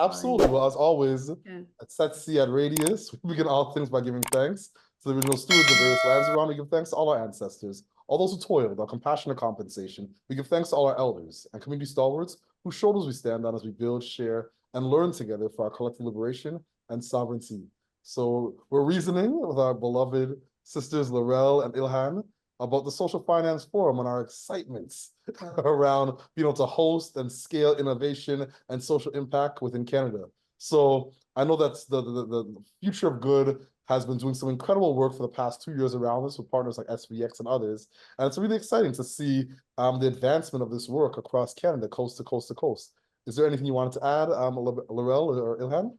absolutely. Well, as always, Yeah. at Setsi at Radius, we begin all things by giving thanks to the original stewards of various lives around. We give thanks to all our ancestors, all those who toiled, our compassionate compensation. We give thanks to all our elders and community stalwarts whose shoulders we stand on as we build, share, and learn together for our collective liberation and sovereignty. So we're reasoning with our beloved sisters Laurel and Ilhan about the Social Finance Forum and our excitements around being able to host and scale innovation and social impact within Canada. So I know that the Future of Good has been doing some incredible work for the past 2 years around this with partners like SVX and others. And it's really exciting to see the advancement of this work across Canada, coast to coast to coast. Is there anything you wanted to add, Laurel or Ilhan?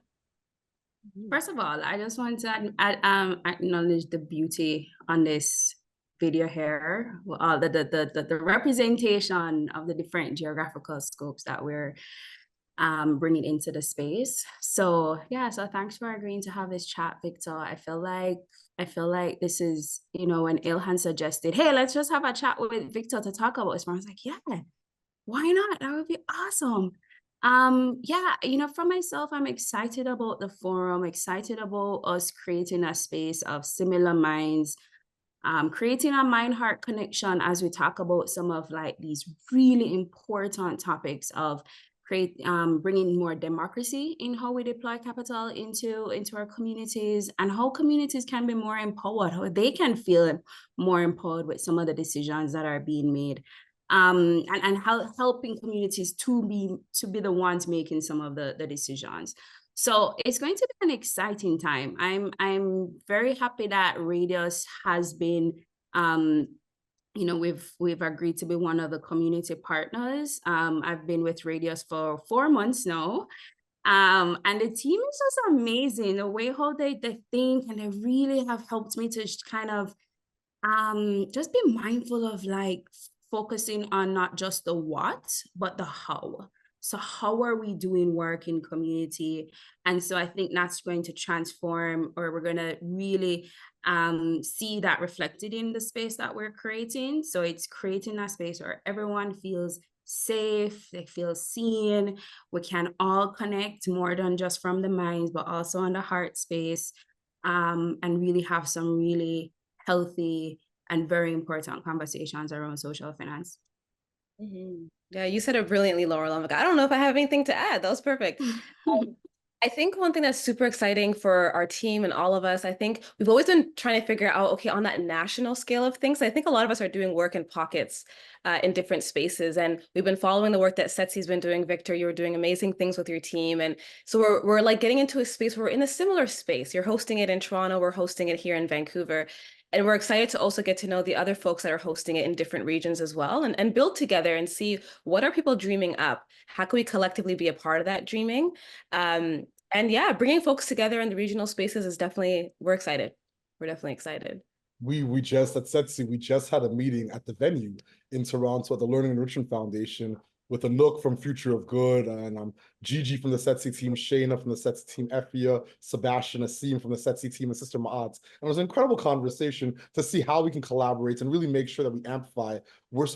First of all, I just want to acknowledge the beauty on this video here, the representation of the different geographical scopes that we're bringing into the space. So yeah, so thanks for agreeing to have this chat, Victor. I feel like this is, when Ilhan suggested, hey, let's just have a chat with Victor to talk about this. I was like, yeah, why not? That would be awesome. Yeah, for myself, I'm excited about the forum, excited about us creating a space of similar minds, creating a mind-heart connection as we talk about some of like these really important topics of bringing more democracy in how we deploy capital into our communities, and how communities can be more empowered, how they can feel more empowered with some of the decisions that are being made. And helping communities to be the ones making some of the decisions. So it's going to be an exciting time. I'm very happy that Radius has been, we've agreed to be one of the community partners. I've been with Radius for 4 months now. And the team is just amazing. The way how they think, and they really have helped me to kind of just be mindful of like focusing on not just the what, but the how. So how are we doing work in community? And so I think that's going to transform, or we're going to really see that reflected in the space that we're creating. So it's creating a space where everyone feels safe, they feel seen, we can all connect more than just from the minds, but also on the heart space, and really have some really healthy and very important conversations around social finance. Mm-hmm. Yeah, you said it brilliantly, Laurel. I'm like, I don't know if I have anything to add. That was perfect. I think one thing that's super exciting for our team and all of us, I think we've always been trying to figure out, okay, on that national scale of things, I think a lot of us are doing work in pockets in different spaces. And we've been following the work that Setsi's been doing. Victor, you were doing amazing things with your team. And so we're like getting into a space where we're in a similar space. You're hosting it in Toronto, we're hosting it here in Vancouver. And we're excited to also get to know the other folks that are hosting it in different regions as well, and build together and see what are people dreaming up? How can we collectively be a part of that dreaming? And yeah, bringing folks together in the regional spaces is definitely, we're excited. We're definitely excited. We just at Setsi, we just had a meeting at the venue in Toronto at the Learning and Enrichment Foundation with Anouk from Future of Good, and Gigi from the Setsi team, Shayna from the Setsi team, Effia, Sebastian, Asim from the Setsi team, and Sister Ma'at. And it was an incredible conversation to see how we can collaborate and really make sure that we amplify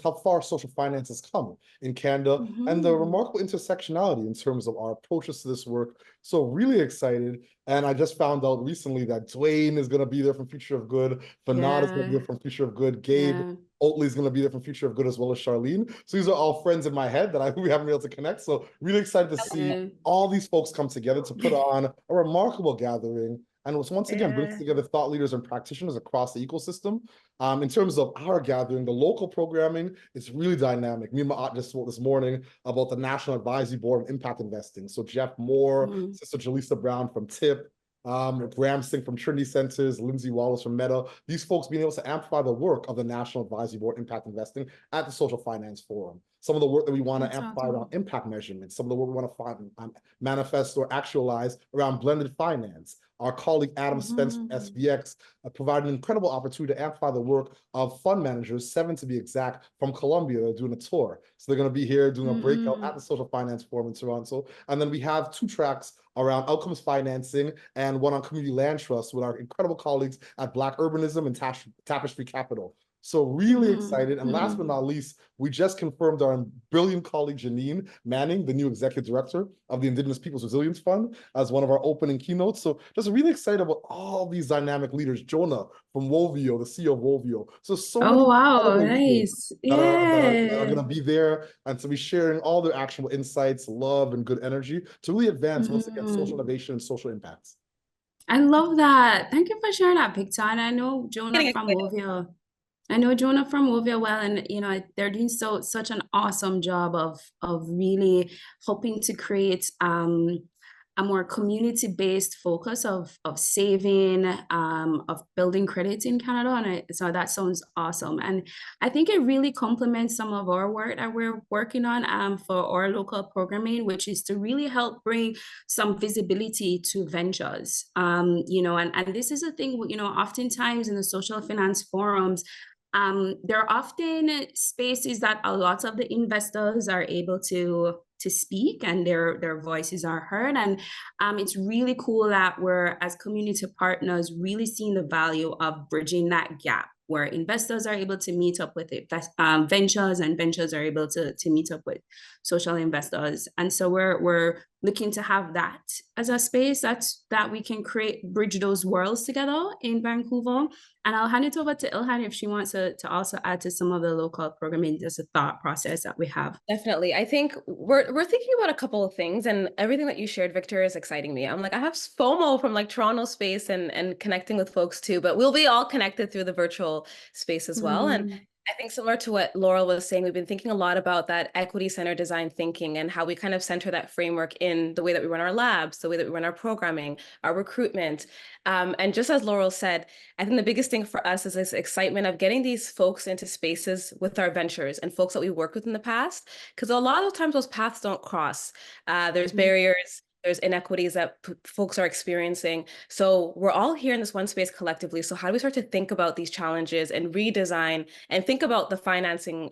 how far social finance has come in Canada, and the remarkable intersectionality in terms of our approaches to this work. So really excited. And I just found out recently that Dwayne is going to be there from Future of Good, Fanad is going to be there from Future of Good, Gabe Oatley's going to be there from Future of Good, as well as Charlene. So these are all friends in my head that we haven't been able to connect. So really excited to see all these folks come together to put on a remarkable gathering. And once again, brings together thought leaders and practitioners across the ecosystem. In terms of our gathering, the local programming is really dynamic. Me and Ma'at just spoke this morning about the National Advisory Board on Impact Investing. So Jeff Moore, Sister Jaleesa Brown from TIP, Graham Singh from Trinity Centers, Lindsay Wallace from Meta, these folks being able to amplify the work of the National Advisory Board Impact Investing at the Social Finance Forum. Some of the work that we want to amplify around impact measurement, some of the work we want to manifest or actualize around blended finance. Our colleague Adam Spence from SVX provided an incredible opportunity to amplify the work of fund managers, 7 to be exact, from Colombia. They're doing a tour. So they're going to be here doing a breakout at the Social Finance Forum in Toronto. And then we have 2 tracks around outcomes financing and one on community land trust with our incredible colleagues at Black Urbanism and Tapestry Capital. So really excited. And last but not least, we just confirmed our brilliant colleague, Janine Manning, the new executive director of the Indigenous Peoples Resilience Fund, as one of our opening keynotes. So just really excited about all these dynamic leaders. Jonah from Wovio, the CEO of Wovio. So many wow, incredible leaders nice. that are Yeah. going to be there and to be sharing all their actionable insights, love, and good energy to really advance, once again, social innovation and social impacts. I love that. Thank you for sharing that, Victor. And I know Jonah from Wovio. I know Jonah from Wovia well, and you know they're doing such an awesome job of really hoping to create a more community-based focus of saving, of building credit in Canada, and so that sounds awesome. And I think it really complements some of our work that we're working on for our local programming, which is to really help bring some visibility to ventures. You know, and this is a thing, you know, oftentimes in the social finance forums, there are often spaces that a lot of the investors are able to speak and their voices are heard. And it's really cool that we're, as community partners, really seeing the value of bridging that gap where investors are able to meet up with ventures, and ventures are able to meet up with social investors. And so we're looking to have that as a space that we can bridge those worlds together in Vancouver. And I'll hand it over to Ilhan if she wants to also add to some of the local programming, just a thought process that we have. Definitely. I think we're thinking about a couple of things, and everything that you shared, Victor, is exciting me. I'm like, I have FOMO from like Toronto space and connecting with folks too, but we'll be all connected through the virtual space as well. And I think similar to what Laurel was saying, we've been thinking a lot about that equity-centered design thinking and how we kind of center that framework in the way that we run our labs, the way that we run our programming, our recruitment. And just as Laurel said, I think the biggest thing for us is this excitement of getting these folks into spaces with our ventures and folks that we worked with in the past, because a lot of times those paths don't cross. There's barriers. There's inequities that folks are experiencing. So we're all here in this one space collectively. So how do we start to think about these challenges and redesign and think about the financing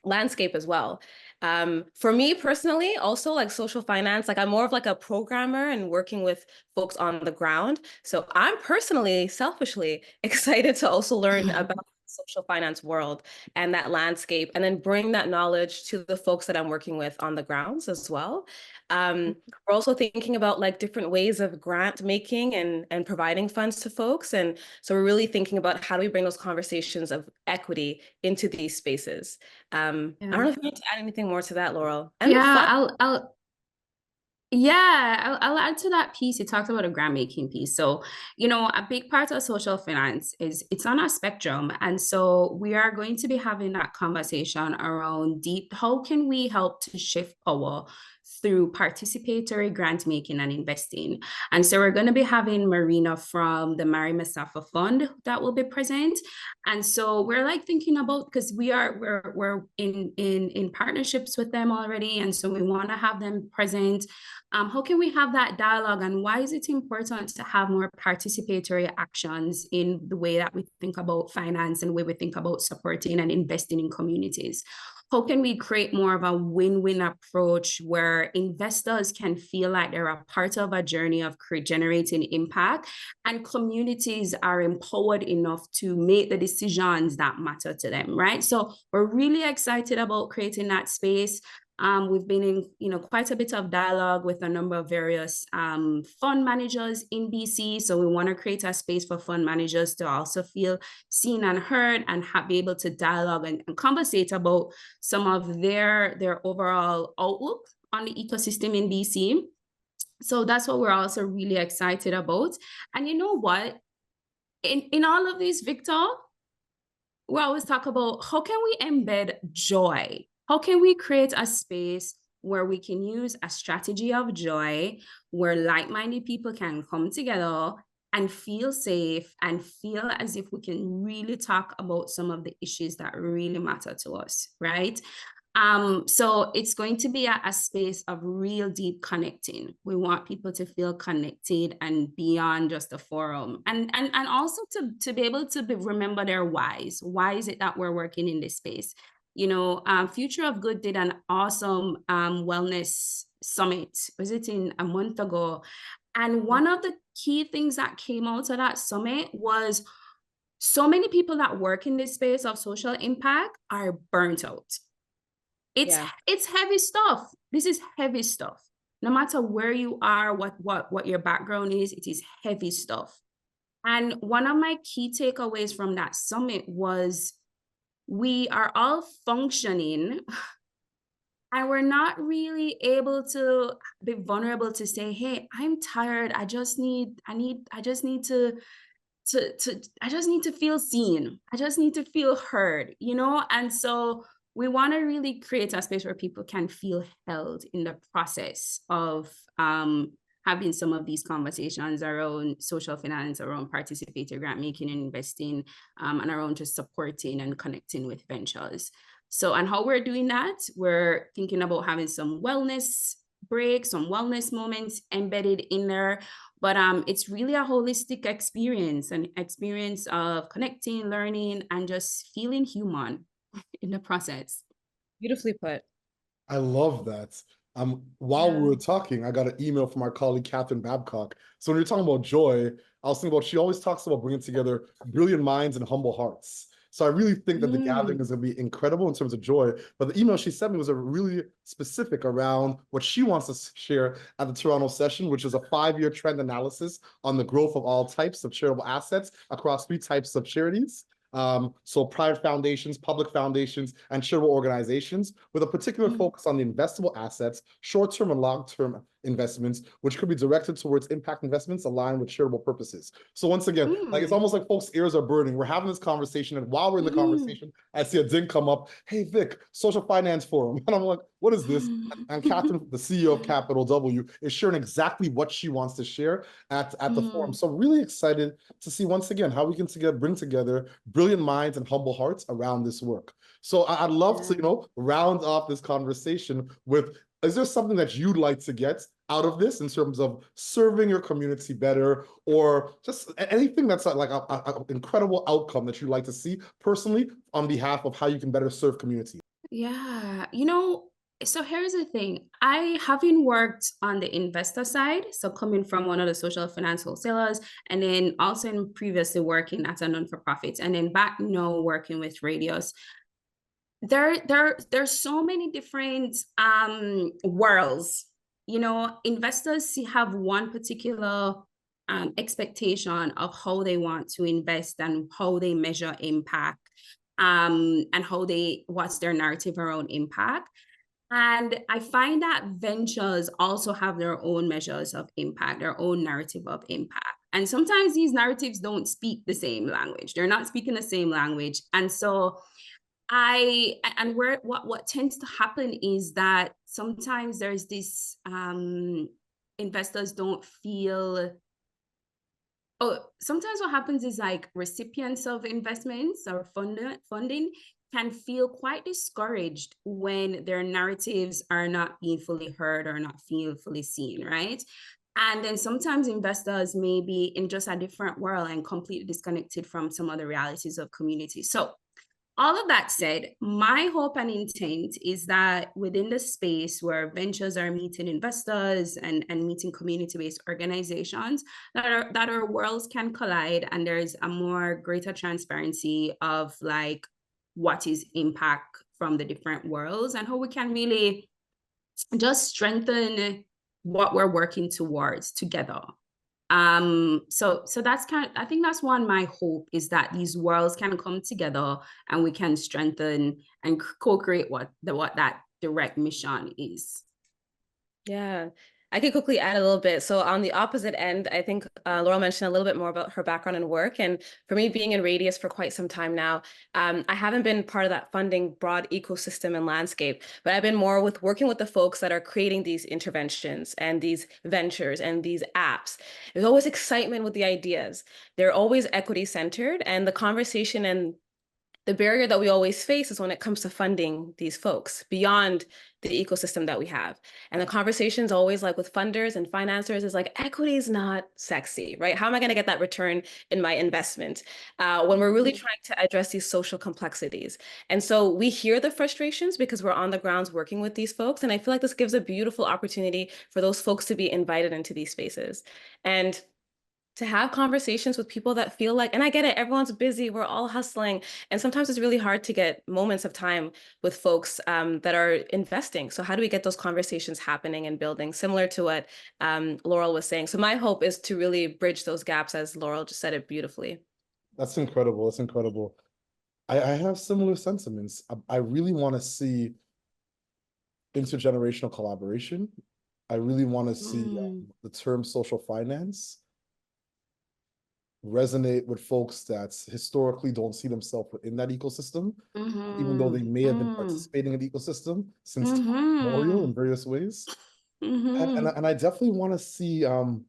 landscape as well? For me personally, also like social finance, like I'm more of like a programmer and working with folks on the ground. So I'm personally, selfishly excited to also learn about social finance world and that landscape, and then bring that knowledge to the folks that I'm working with on the grounds as well. We're also thinking about like different ways of grant making and providing funds to folks. And so we're really thinking about how do we bring those conversations of equity into these spaces. I don't know if you want to add anything more to that, Laurel. And yeah, I'll add to that piece. You talked about a grant making piece. So, you know, a big part of social finance is it's on a spectrum. And so we are going to be having that conversation around how can we help to shift power through participatory grant making and investing. And so we're going to be having Marina from the Mary Masafa Fund that will be present. And so we're like thinking about, because we're in partnerships with them already, and so we want to have them present. How can we have that dialogue, and why is it important to have more participatory actions in the way that we think about finance and the way we think about supporting and investing in communities? How can we create more of a win-win approach where investors can feel like they're a part of a journey of generating impact, and communities are empowered enough to make the decisions that matter to them, right? So we're really excited about creating that space. We've been in, you know, quite a bit of dialogue with a number of various fund managers in BC. So we want to create a space for fund managers to also feel seen and heard, and be able to dialogue and conversate about some of their overall outlook on the ecosystem in BC. So that's what we're also really excited about. And you know what? In all of this, Victor, we always talk about how can we embed joy? How can we create a space where we can use a strategy of joy, where like-minded people can come together and feel safe and feel as if we can really talk about some of the issues that really matter to us, right? So it's going to be a space of real deep connecting. We want people to feel connected and beyond just a forum, and also to be able to remember their whys. Why is it that we're working in this space? You know, Future of Good did an awesome wellness summit. Was it in a month ago? And one of the key things that came out of that summit was so many people that work in this space of social impact are burnt out. It's heavy stuff. This is heavy stuff. No matter where you are, what your background is, it is heavy stuff. And one of my key takeaways from that summit was we are all functioning and we're not really able to be vulnerable to say, hey, I'm tired. I just need to feel seen. I just need to feel heard, you know? And so we want to really create a space where people can feel held in the process of having some of these conversations around social finance, around participatory grant making and investing, and around just supporting and connecting with ventures. So, and how we're doing that, we're thinking about having some wellness breaks, some wellness moments embedded in there. But it's really a holistic experience, an experience of connecting, learning, and just feeling human in the process. Beautifully put. I love that. While we were talking, I got an email from our colleague, Catherine Babcock. So when you're talking about joy, I was thinking about, she always talks about bringing together brilliant minds and humble hearts. So I really think that the gathering is going to be incredible in terms of joy. But the email she sent me was a really specific around what she wants to share at the Toronto session, which is a 5-year trend analysis on the growth of all types of charitable assets across 3 types of charities. So private foundations, public foundations, and charitable organizations, with a particular focus on the investable assets, short-term and long-term investments, which could be directed towards impact investments aligned with charitable purposes. So once again, like, it's almost like folks' ears are burning. We're having this conversation, and while we're in the conversation, I see a ding come up. Hey, Vic, Social Finance Forum. And I'm like, what is this? And Catherine, the CEO of Capital W, is sharing exactly what she wants to share at the forum. So really excited to see, once again, how we can bring together brilliant minds and humble hearts around this work. So I'd love to, round off this conversation with, is there something that you'd like to get out of this in terms of serving your community better, or just anything that's like an incredible outcome that you'd like to see personally on behalf of how you can better serve community? Yeah, so here's the thing. I haven't worked on the investor side, so coming from one of the social finance wholesalers, and then also previously working at a non-for-profit, and then back now working with Radius. There's so many different worlds. Investors have one particular expectation of how they want to invest and how they measure impact, and what's their narrative around impact. And I find that ventures also have their own measures of impact, their own narrative of impact. And sometimes these narratives don't speak the same language. They're not speaking the same language. And so what tends to happen is that sometimes there's this investors don't feel. Sometimes what happens is, like, recipients of investments or funding can feel quite discouraged when their narratives are not being fully heard or not being fully seen, right? And then sometimes investors may be in just a different world and completely disconnected from some other realities of community. So all of that said, my hope and intent is that within the space where ventures are meeting investors and meeting community-based organizations, that our worlds can collide, and there's a more greater transparency of, like, what is impact from the different worlds and how we can really just strengthen what we're working towards together. So that's I think that's my hope, is that these worlds can come together and we can strengthen and co-create what that direct mission is. Yeah, I could quickly add a little bit. So on the opposite end, I think Laurel mentioned a little bit more about her background and work. And for me, being in Radius for quite some time now, I haven't been part of that funding broad ecosystem and landscape, but I've been more with working with the folks that are creating these interventions and these ventures and these apps. There's always excitement with the ideas. They're always equity centered, and the conversation and the barrier that we always face is when it comes to funding these folks beyond the ecosystem that we have. And the conversation's always, like, with funders and financiers, is like, equity is not sexy, right? How am I going to get that return in my investment? When we're really trying to address these social complexities. And so we hear the frustrations because we're on the grounds working with these folks. And I feel like this gives a beautiful opportunity for those folks to be invited into these spaces. And to have conversations with people that feel like, and I get it, everyone's busy, we're all hustling. And sometimes it's really hard to get moments of time with folks that are investing. So how do we get those conversations happening and building, similar to what Laurel was saying? So my hope is to really bridge those gaps, as Laurel just said it beautifully. That's incredible. That's incredible. I have similar sentiments. I really want to see intergenerational collaboration. I really want to see the term social finance resonate with folks that historically don't see themselves in that ecosystem, even though they may have been participating in the ecosystem since time immemorial in various ways. And I definitely want to see some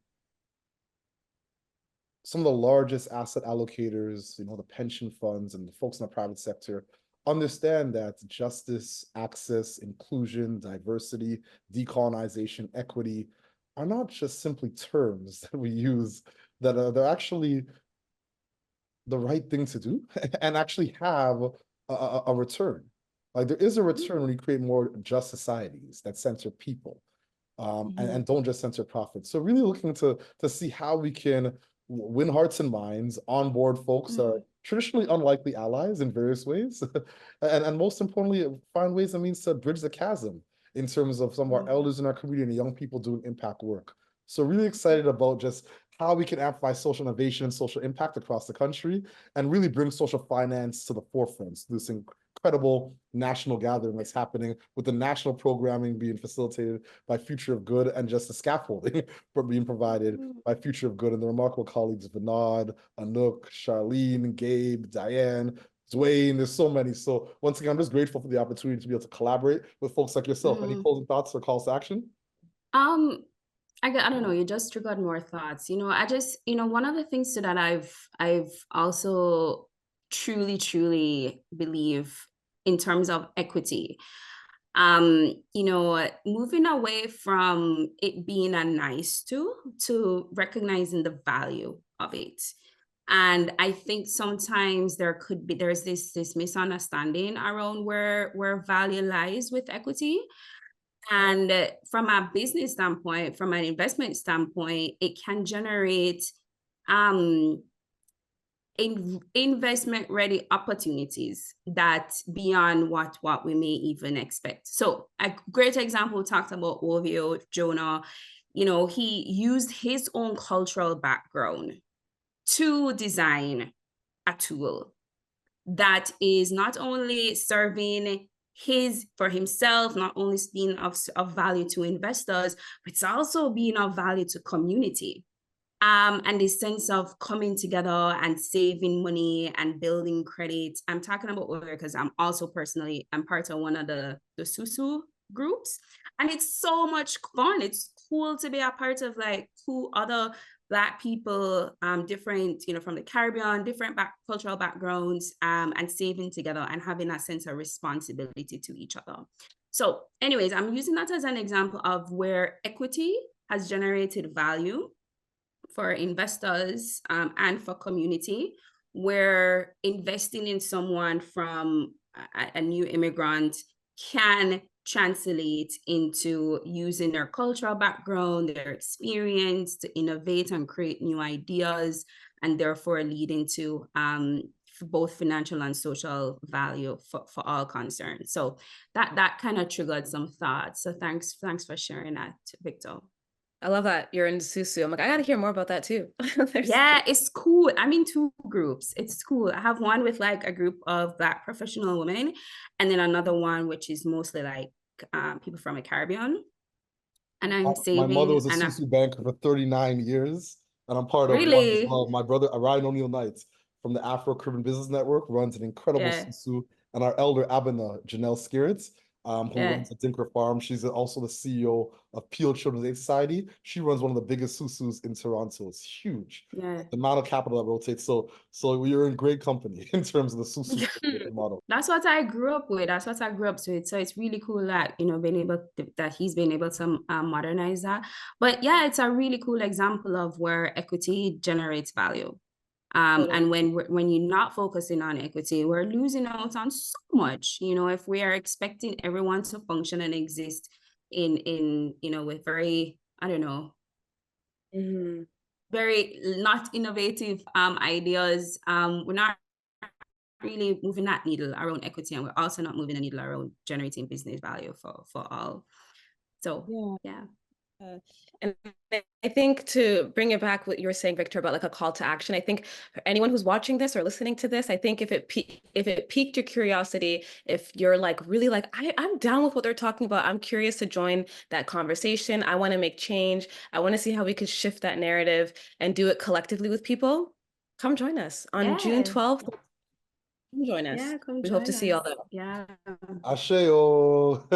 of the largest asset allocators, you know, the pension funds and the folks in the private sector, understand that justice, access, inclusion, diversity, decolonization, equity are not just simply terms that we use, that they're actually the right thing to do and actually have a return. Like, there is a return when you create more just societies that center people and don't just center profits. So really looking to see how we can win hearts and minds, onboard folks that are traditionally unlikely allies in various ways, and most importantly, find ways and means to bridge the chasm in terms of some of our elders in our community and young people doing impact work. So really excited about just how we can amplify social innovation and social impact across the country and really bring social finance to the forefront. This incredible national gathering that's happening with the national programming being facilitated by Future of Good and just the scaffolding being provided by Future of Good and the remarkable colleagues Vinod, Anouk, Charlene, Gabe, Diane, Dwayne. There's so many. So once again, I'm just grateful for the opportunity to be able to collaborate with folks like yourself. Any closing thoughts or calls to action? I don't know, you just triggered more thoughts. You know, I just, you know, one of the things that I've also truly believe in terms of equity, you know, moving away from it being a nice to recognizing the value of it. And I think sometimes there's this misunderstanding around where value lies with equity. And from a business standpoint, from an investment standpoint, it can generate investment ready opportunities that beyond what we may even expect. So a great example talked about Ovio Jonah. You know, he used his own cultural background to design a tool that is not only serving for himself, not only being of value to investors, but it's also being of value to community. And the sense of coming together and saving money and building credit. I'm talking about over because I'm part of one of the Susu groups. And it's so much fun. It's cool to be a part of like cool other Black people, different, you know, from the Caribbean, different cultural backgrounds, and saving together and having a sense of responsibility to each other. So anyways, I'm using that as an example of where equity has generated value for investors and for community, where investing in someone from a new immigrant can translate into using their cultural background, their experience to innovate and create new ideas, and therefore leading to both financial and social value for all concerned. So that kind of triggered some thoughts. So thanks for sharing that, Victor. I love that you're in Susu. I'm like, I gotta hear more about that too. Yeah, it's cool. I'm in two groups. It's cool. I have one with like a group of Black professional women, and then another one which is mostly like people from the Caribbean. And I'm saving. My mother was a Susu banker for 39 years, and I'm part of one as well. My brother, Ryan O'Neill Knight from the Afro-Caribbean Business Network, runs an incredible Susu, and our elder Abena, Janelle Skirritz, who runs a Dinker Farm. She's also the CEO of Peel Children's Aid Society. She runs one of the biggest Susus in Toronto. It's huge. The amount of capital that rotates. So we're in great company in terms of the Susu model. That's what I grew up with. So it's really cool that, you know, that he's been able to modernize that. But yeah, it's a really cool example of where equity generates value. And when you're not focusing on equity, we're losing out on so much. You know, if we are expecting everyone to function and exist in you know, with very, I don't know, very not innovative ideas. We're not really moving that needle around equity, and we're also not moving the needle around generating business value for all. So yeah. And I think to bring it back, what you were saying, Victor, about like a call to action, I think for anyone who's watching this or listening to this, I think if it piqued your curiosity, if you're like really like, I'm down with what they're talking about, I'm curious to join that conversation, I want to make change, I want to see how we could shift that narrative and do it collectively with people, come join us on June 12th. Come join us. Yeah, come we join hope to see all us. that. Yeah. Asheo.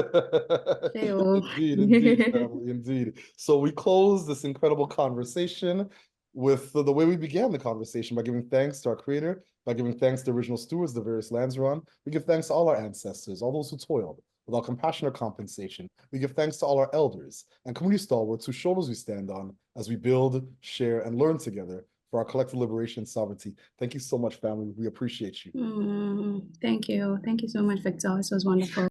Asheo. Indeed, family, indeed. So we close this incredible conversation with the way we began the conversation, by giving thanks to our creator, by giving thanks to the original stewards, the various lands we're on. We give thanks to all our ancestors, all those who toiled without compassion or compensation. We give thanks to all our elders and community stalwarts whose shoulders we stand on as we build, share, and learn together for our collective liberation and sovereignty. Thank you so much, family. We appreciate you. Thank you. Thank you so much, Victor. This was wonderful.